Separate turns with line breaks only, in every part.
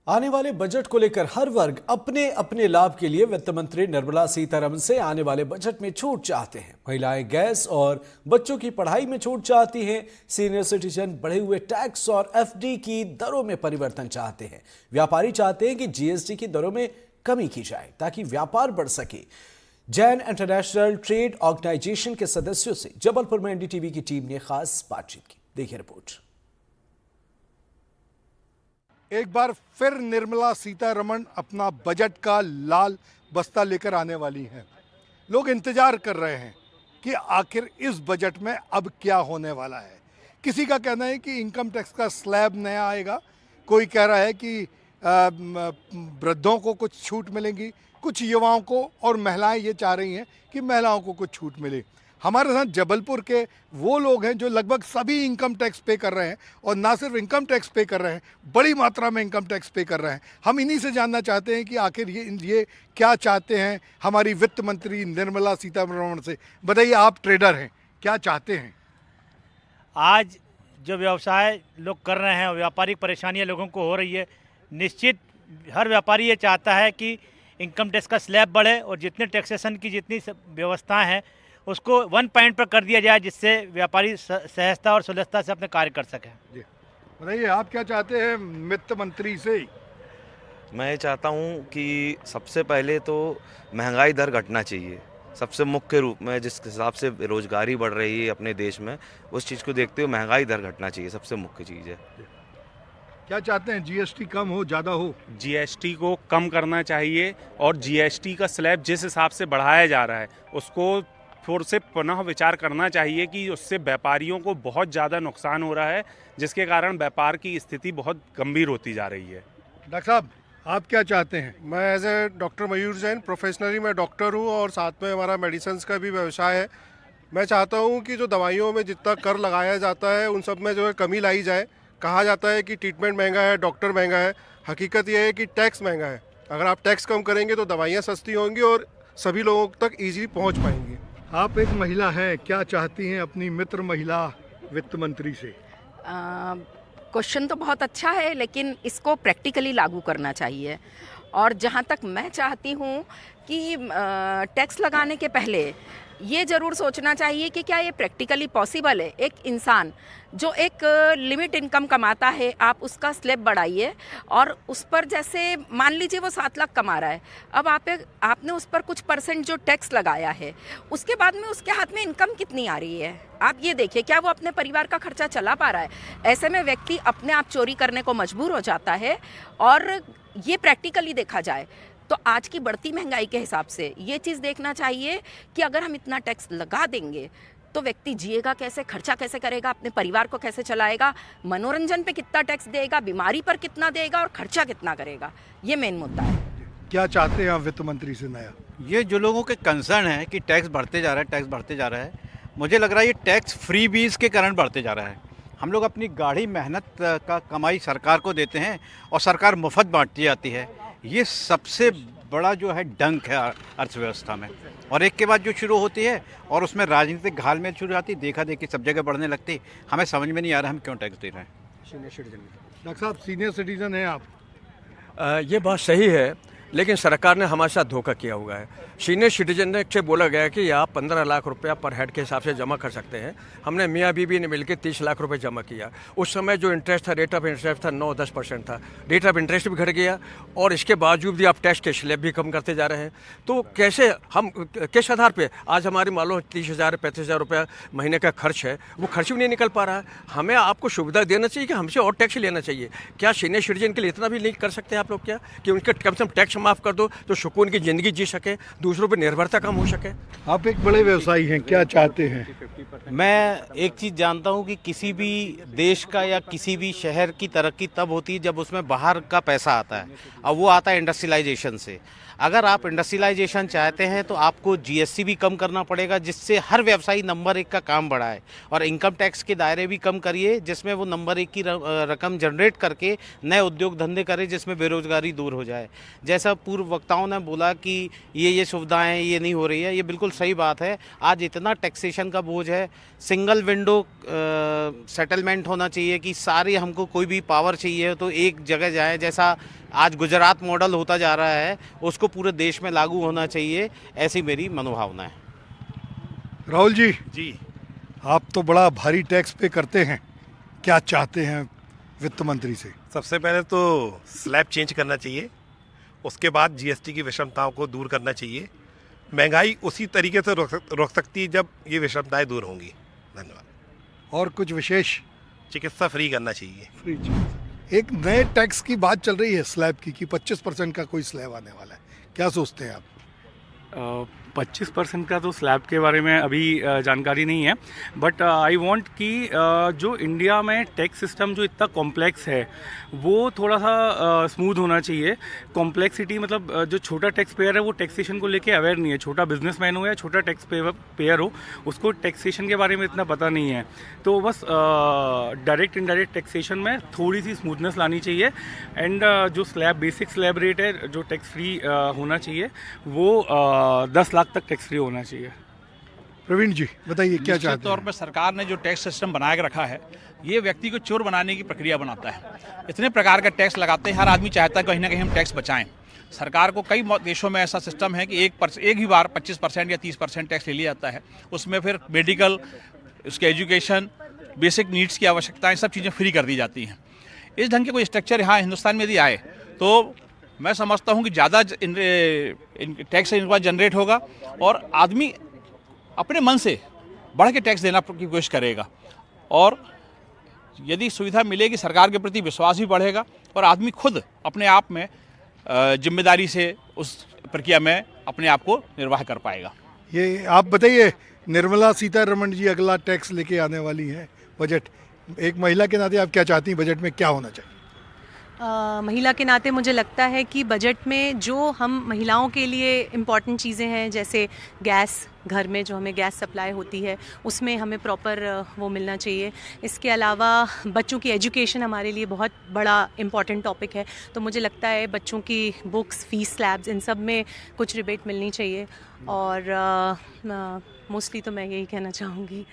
आने वाले बजट को लेकर हर वर्ग अपने अपने लाभ के लिए वित्त मंत्री निर्मला सीतारमण से आने वाले बजट में छूट चाहते हैं। महिलाएं गैस और बच्चों की पढ़ाई में छूट चाहती हैं। सीनियर सिटीजन बढ़े हुए टैक्स और एफडी की दरों में परिवर्तन चाहते हैं। व्यापारी चाहते हैं कि जीएसटी की दरों में कमी की जाए ताकि व्यापार बढ़ सके। जैन इंटरनेशनल ट्रेड ऑर्गेनाइजेशन के सदस्यों से जबलपुर में एनडीटीवी की टीम ने खास बातचीत की। देखिए रिपोर्ट।
एक बार फिर निर्मला सीतारमण अपना बजट का लाल बस्ता लेकर आने वाली हैं। लोग इंतजार कर रहे हैं कि आखिर इस बजट में अब क्या होने वाला है। किसी का कहना है कि इनकम टैक्स का स्लैब नया आएगा, कोई कह रहा है कि वृद्धों को कुछ छूट मिलेंगी, कुछ युवाओं को और महिलाएं ये चाह रही हैं कि महिलाओं को कुछ छूट मिले। हमारे साथ जबलपुर के वो लोग हैं जो लगभग सभी इनकम टैक्स पे कर रहे हैं और ना सिर्फ इनकम टैक्स पे कर रहे हैं, बड़ी मात्रा में इनकम टैक्स पे कर रहे हैं। हम इन्हीं से जानना चाहते हैं कि आखिर ये क्या चाहते हैं हमारी वित्त मंत्री निर्मला सीतारमण से। बताइए, आप ट्रेडर हैं, क्या चाहते हैं?
आज जो व्यवसाय लोग कर रहे हैं, व्यापारिक परेशानियां लोगों को हो रही है, निश्चित हर व्यापारी ये चाहता है कि इनकम टैक्स का स्लैब बढ़े और जितने टैक्सेशन की जितनी व्यवस्थाएं हैं उसको वन पॉइंट पर कर दिया जाए, जिससे व्यापारी सहजता और सुलभता से अपने कार्य कर सकें। जी
बताइए, आप क्या चाहते हैं वित्त मंत्री से?
मैं ये चाहता हूँ कि सबसे पहले तो महंगाई दर घटना चाहिए सबसे मुख्य रूप में। जिस हिसाब से बेरोजगारी बढ़ रही है अपने देश में, उस चीज़ को देखते हुए महंगाई दर घटना चाहिए, सबसे मुख्य चीज़ है।
क्या चाहते हैं? जीएसटी कम हो, ज़्यादा हो?
जीएसटी को कम करना चाहिए और जीएसटी का स्लैब जिस हिसाब से बढ़ाया जा रहा है उसको फिर से पुनः विचार करना चाहिए कि उससे व्यापारियों को बहुत ज़्यादा नुकसान हो रहा है, जिसके कारण व्यापार की स्थिति बहुत गंभीर होती जा रही है।
डॉक्टर साहब, आप क्या चाहते हैं?
मैं as a doctor Mayur Jain, professionally मैं डॉक्टर हूँ और साथ में हमारा मेडिसिन का भी व्यवसाय है। मैं चाहता हूँ कि जो दवाइयों में जितना कर लगाया जाता है उन सब में जो है कमी लाई जाए। कहा जाता है कि ट्रीटमेंट महंगा है, डॉक्टर महंगा है, हकीकत यह है कि टैक्स महंगा है। अगर आप टैक्स कम करेंगे तो दवाइयाँ सस्ती होंगी और सभी लोगों तक ईजिली पहुँच पाएंगी।
आप एक महिला हैं, क्या चाहती हैं अपनी मित्र महिला वित्त मंत्री से?
क्वेश्चन तो बहुत अच्छा है, लेकिन इसको प्रैक्टिकली लागू करना चाहिए। और जहाँ तक मैं चाहती हूँ कि टैक्स लगाने के पहले ये ज़रूर सोचना चाहिए कि क्या ये प्रैक्टिकली पॉसिबल है। एक इंसान जो एक लिमिट इनकम कमाता है, आप उसका स्लैब बढ़ाइए और उस पर, जैसे मान लीजिए वो 7 लाख कमा रहा है, अब आपने उस पर कुछ परसेंट जो टैक्स लगाया है, उसके बाद में उसके हाथ में इनकम कितनी आ रही है आप ये देखिए। क्या वो अपने परिवार का खर्चा चला पा रहा है? ऐसे में व्यक्ति अपने आप चोरी करने को मजबूर हो जाता है। और ये प्रैक्टिकली देखा जाए तो आज की बढ़ती महंगाई के हिसाब से ये चीज़ देखना चाहिए कि अगर हम इतना टैक्स लगा देंगे तो व्यक्ति जिएगा कैसे, खर्चा कैसे करेगा, अपने परिवार को कैसे चलाएगा, मनोरंजन पे कितना टैक्स देगा, बीमारी पर कितना देगा और खर्चा कितना करेगा। ये मेन मुद्दा है।
क्या चाहते हैं आप वित्त मंत्री से नया?
ये जो लोगों के कंसर्न है कि टैक्स बढ़ते जा रहा है, टैक्स बढ़ते जा रहा है, मुझे लग रहा है ये टैक्स फ्री बीज के कारण बढ़ते जा रहा है। हम लोग अपनी गाढ़ी मेहनत का कमाई सरकार को देते हैं और सरकार मुफ्त बांटती जाती है। ये सबसे बड़ा जो है डंक है अर्थव्यवस्था में। और एक के बाद जो शुरू होती है और उसमें राजनीतिक घालमेल शुरू आती, देखा देखी सब जगह बढ़ने लगती। हमें समझ में नहीं आ रहा हम क्यों टैक्स दे रहे हैं।
Senior citizen. डॉक्टर साहब, सीनियर सिटीजन हैं आप?
ये बात सही है, लेकिन सरकार ने हमारे साथ धोखा किया हुआ है। सीनियर सिटीजन से बोला गया कि आप 15 लाख रुपया पर हेड के हिसाब से जमा कर सकते हैं। हमने मियाँ बीबी ने मिलकर 30 लाख रुपए जमा किया। उस समय जो इंटरेस्ट था, रेट ऑफ इंटरेस्ट था 9-10% था। रेट ऑफ इंटरेस्ट भी घट गया और इसके बावजूद भी आप टैक्स के स्लैब भी कम करते जा रहे हैं। तो कैसे हम किस आधार पर आज हमारी मान लो 30,000-35,000 रुपया महीने का खर्च है, वो खर्च भी नहीं निकल पा रहा है। हमें आपको सुविधा देना चाहिए कि हमसे और टैक्स लेना चाहिए। क्या सीनियर सिटीजन के लिए इतना भी नहीं कर सकते आप लोग क्या कि उनके कम से कम टैक्स माफ़ कर दो तो सुकून की ज़िंदगी जी सके, दूसरों पर निर्भरता कम हो सके।
आप एक बड़े व्यवसायी हैं, क्या चाहते हैं?
मैं एक चीज़ जानता हूँ कि किसी भी देश का या किसी भी शहर की तरक्की तब होती है जब उसमें बाहर का पैसा आता है, और वो आता है इंडस्ट्रियलाइजेशन से। अगर आप इंडस्ट्रियलाइजेशन चाहते हैं तो आपको जीएसटी भी कम करना पड़ेगा, जिससे हर व्यवसायी नंबर 1 का काम बढ़ाए, और इनकम टैक्स के दायरे भी कम करिए जिसमें वो नंबर 1 की रकम जनरेट करके नए उद्योग धंधे करे, जिसमें बेरोजगारी दूर हो जाए। जैसा पूर्व वक्ताओं ने बोला कि ये सुविधाएं ये नहीं हो रही है, ये बिल्कुल सही बात है। आज इतना टैक्सेशन का बोझ है, सिंगल विंडो सेटलमेंट होना चाहिए कि सारी हमको कोई भी पावर चाहिए तो एक जगह जाए, जैसा आज गुजरात मॉडल होता जा रहा है उसको पूरे देश में लागू होना चाहिए, ऐसी मेरी मनोभावना है।
राहुल जी,
जी,
आप तो बड़ा भारी टैक्स पे करते हैं, क्या चाहते हैं वित्त मंत्री से?
सबसे पहले तो स्लैब चेंज करना चाहिए, उसके बाद जीएसटी की विषमताओं को दूर करना चाहिए। महंगाई उसी तरीके से रोक सकती है जब ये विषमताएं दूर होंगी। धन्यवाद।
और कुछ विशेष?
चिकित्सा फ्री करना चाहिए।
फ्री। एक नए टैक्स की बात चल रही है स्लैब की, कि 25% का कोई स्लैब आने वाला है, क्या सोचते हैं आप?
25% का तो स्लैब के बारे में अभी जानकारी नहीं है, बट आई वांट कि जो इंडिया में टैक्स सिस्टम जो इतना कॉम्प्लेक्स है वो थोड़ा सा स्मूथ होना चाहिए। कॉम्प्लेक्सिटी मतलब जो छोटा टैक्स पेयर है वो टैक्सेशन को लेके अवेयर नहीं है, छोटा बिजनेसमैन हो या छोटा टैक्स पेयर हो उसको टैक्सेशन के बारे में इतना पता नहीं है। तो बस डायरेक्ट इनडायरेक्ट टैक्सेशन में थोड़ी सी स्मूथनेस लानी चाहिए। एंड जो स्लैब बेसिक स्लैब रेट है जो टैक्स फ्री होना चाहिए वो 10 लाख तक टैक्स फ्री होना चाहिए।
प्रवीण जी बताइए, क्या चाहते हैं?
तौर पर सरकार ने जो टैक्स सिस्टम बना के रखा है ये व्यक्ति को चोर बनाने की प्रक्रिया बनाता है। इतने प्रकार का टैक्स लगाते हैं, हर आदमी चाहता है कहीं ना कहीं हम टैक्स बचाएं। सरकार को कई देशों में ऐसा सिस्टम है कि एक ही बार 25% या 30% टैक्स ले लिया जाता है, उसमें फिर मेडिकल, उसके एजुकेशन, बेसिक नीड्स की आवश्यकताएँ सब चीज़ें फ्री कर दी जाती हैं। इस ढंग के कोई स्ट्रक्चर यहाँ हिंदुस्तान में यदि आए तो मैं समझता हूँ कि ज़्यादा टैक्स इनका जनरेट होगा और आदमी अपने मन से बढ़ के टैक्स देना की कोशिश करेगा, और यदि सुविधा मिलेगी सरकार के प्रति विश्वास भी बढ़ेगा और आदमी खुद अपने आप में जिम्मेदारी से उस प्रक्रिया में अपने आप को निर्वाह कर पाएगा।
ये आप बताइए, निर्मला सीतारमण जी अगला टैक्स लेके आने वाली हैं, बजट। एक महिला के नाते आप क्या चाहती हैं बजट में क्या होना चाहिए?
महिला के नाते मुझे लगता है कि बजट में जो हम महिलाओं के लिए इम्पॉर्टेंट चीज़ें हैं, जैसे गैस, घर में जो हमें गैस सप्लाई होती है उसमें हमें प्रॉपर वो मिलना चाहिए। इसके अलावा बच्चों की एजुकेशन हमारे लिए बहुत बड़ा इम्पॉर्टेंट टॉपिक है, तो मुझे लगता है बच्चों की बुक्स, फीस स्लैब्स, इन सब में कुछ रिबेट मिलनी चाहिए। और मोस्टली तो मैं यही कहना चाहूँगी।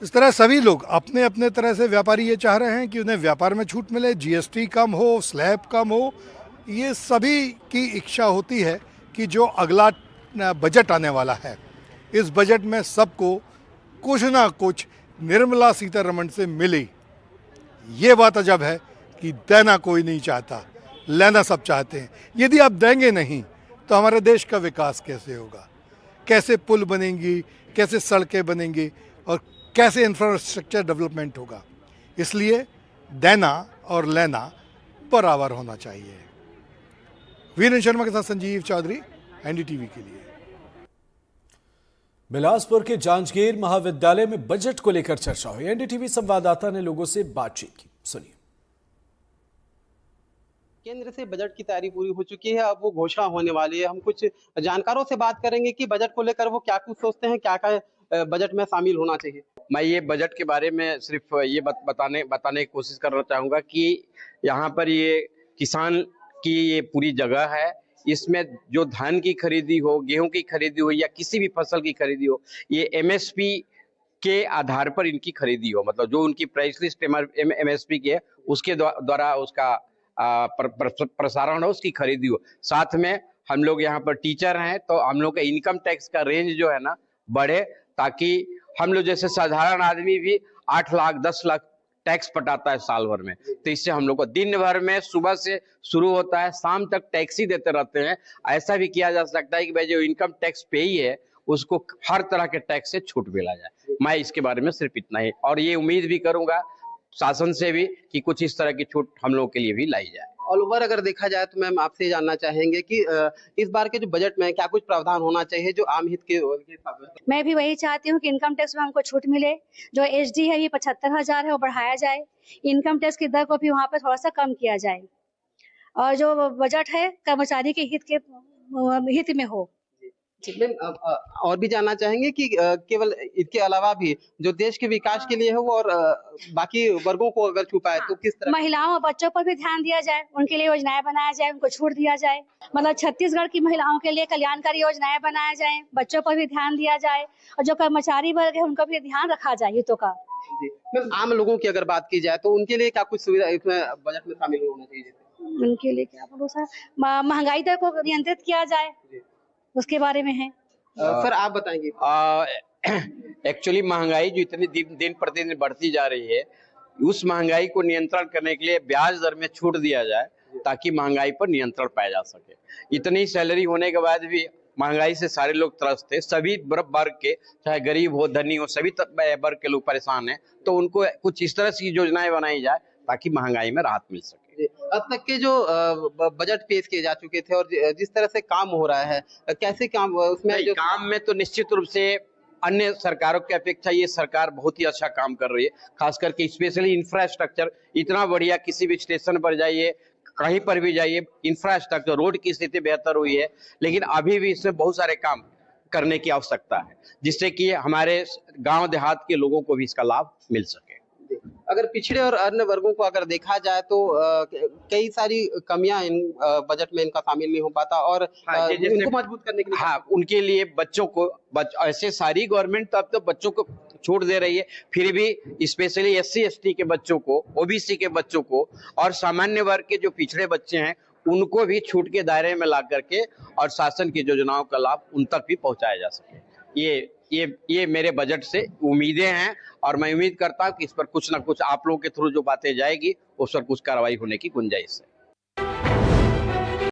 इस तरह सभी लोग अपने अपने तरह से, व्यापारी ये चाह रहे हैं कि उन्हें व्यापार में छूट मिले, जीएसटी कम हो, स्लैब कम हो। ये सभी की इच्छा होती है कि जो अगला बजट आने वाला है, इस बजट में सबको कुछ ना कुछ निर्मला सीतारमण से मिले। ये बात अजब है कि देना कोई नहीं चाहता, लेना सब चाहते हैं। यदि आप देंगे नहीं तो हमारे देश का विकास कैसे होगा? कैसे पुल बनेंगी, कैसे सड़कें बनेंगी और कैसे इंफ्रास्ट्रक्चर डेवलपमेंट होगा? इसलिए देना और लेना बराबर होना चाहिए। वीरेंद्र शर्मा के साथ संजीव चौधरी, एनडीटीवी के लिए।
बिलासपुर के जांजगीर महाविद्यालय में बजट को लेकर चर्चा हुई। एनडीटीवी संवाददाता ने लोगों से बातचीत की, सुनिए।
केंद्र से बजट की तैयारी पूरी हो चुकी है, अब वो घोषणा होने वाली है। हम कुछ जानकारों से बात करेंगे कि बजट को लेकर वो क्या कुछ सोचते हैं, क्या क्या बजट में शामिल होना चाहिए।
मैं ये बजट के बारे में सिर्फ ये बताने की कोशिश करना चाहूँगा कि यहाँ पर ये किसान की ये पूरी जगह है, इसमें जो धान की खरीदी हो, गेहूं की खरीदी हो या किसी भी फसल की खरीदी हो, ये एमएसपी के आधार पर इनकी खरीदी हो, मतलब जो उनकी प्राइस लिस्ट एमएसपी की है उसके द्वारा उसका प्रसारण हो, उसकी खरीदी हो। साथ में हम लोग यहाँ पर टीचर हैं तो हम लोग का इनकम टैक्स का रेंज जो है ना बढ़े, ताकि हम लोग जैसे साधारण आदमी भी 8 लाख 10 लाख टैक्स पटाता है साल भर में, तो इससे हम लोग को दिन भर में सुबह से शुरू होता है शाम तक टैक्स ही देते रहते हैं। ऐसा भी किया जा सकता है कि भाई जो इनकम टैक्स पे ही है उसको हर तरह के टैक्स से छूट मिला जाए। मैं इसके बारे में सिर्फ इतना ही, और ये उम्मीद भी करूंगा शासन से भी कि कुछ इस तरह की छूट हम लोगों के लिए भी लाई जाए।
ऑल ओवर अगर देखा जाए तो मैम आपसे जानना चाहेंगे कि इस बार के जो बजट में क्या कुछ प्रावधान होना चाहिए जो आम हित के हिसाब से?
मैं भी वही चाहती हूँ कि इनकम टैक्स में हमको छूट मिले। जो एसडी है ये 75,000 है, वो बढ़ाया जाए। इनकम टैक्स की दर को भी वहाँ पर थोड़ा सा कम किया जाए, और जो बजट है कर्मचारी के हित में हो।
मैम और भी जानना चाहेंगे कि केवल इसके अलावा भी जो देश के विकास के लिए है वो और बाकी वर्गों को अगर छू पाए तो किस तरह?
महिलाओं और बच्चों पर भी ध्यान दिया जाए, उनके लिए योजनाएं बनाया जाए, उनको छूट दिया जाए। मतलब छत्तीसगढ़ की महिलाओं के लिए कल्याणकारी योजनाएं बनाया जाए, बच्चों पर भी ध्यान दिया जाए और जो कर्मचारी वर्ग है उनका भी ध्यान रखा जाए हितों का।
मैम आम लोगों की अगर बात की जाए तो उनके लिए क्या कुछ सुविधा इसमें बजट में शामिल होना चाहिए?
उनके लिए क्या बोलो सर, महंगाई दर को नियंत्रित किया जाए, उसके बारे में है।
सर आप बताएंगे।
एक्चुअली महंगाई जो इतनी दिन प्रतिदिन बढ़ती जा रही है, उस महंगाई को नियंत्रण करने के लिए ब्याज दर में छूट दिया जाए ताकि महंगाई पर नियंत्रण पाया जा सके। इतनी सैलरी होने के बाद भी महंगाई से सारे लोग त्रस्त थे, सभी वर्ग के, चाहे गरीब हो धनी हो, सभी वर्ग के लोग परेशान हैं। तो उनको कुछ इस तरह की योजनाएं बनाई जाए ताकि महंगाई में राहत मिल सके।
अब तक के जो बजट पेश किए जा चुके थे और जिस तरह से काम हो रहा है, कैसे काम उसमें जो
काम में तो निश्चित रूप से अन्य सरकारों की अपेक्षा ये सरकार बहुत ही अच्छा काम कर रही है। खास करके स्पेशली इंफ्रास्ट्रक्चर इतना बढ़िया, किसी भी स्टेशन पर जाइए, कहीं पर भी जाइए, इंफ्रास्ट्रक्चर रोड की स्थिति बेहतर हुई है। लेकिन अभी भी इसमें बहुत सारे काम करने की आवश्यकता है जिससे कि हमारे गांव देहात के लोगों को भी इसका लाभ मिल सके।
अगर पिछड़े और अन्य वर्गों को अगर देखा जाए तो कई सारी कमियां इन बजट में इनका शामिल नहीं हो पाता और इनको मजबूत करने के लिए
उनके लिए बच्चों को ऐसे सारी गवर्नमेंट अब तो बच्चों को छूट दे रही है, फिर भी स्पेशली SC ST के बच्चों को, OBC के बच्चों को और सामान्य वर्ग के जो पिछड़े बच्चे हैं उनको भी छूट के दायरे में ला करके और शासन की योजनाओं का लाभ उन तक भी पहुंचाया जा सके। ये मेरे बजट से उम्मीदें हैं और मैं उम्मीद करता हूं कि इस पर कुछ ना कुछ आप लोगों के थ्रू जो बातें जाएगी उस पर कुछ कार्रवाई होने की गुंजाइश है।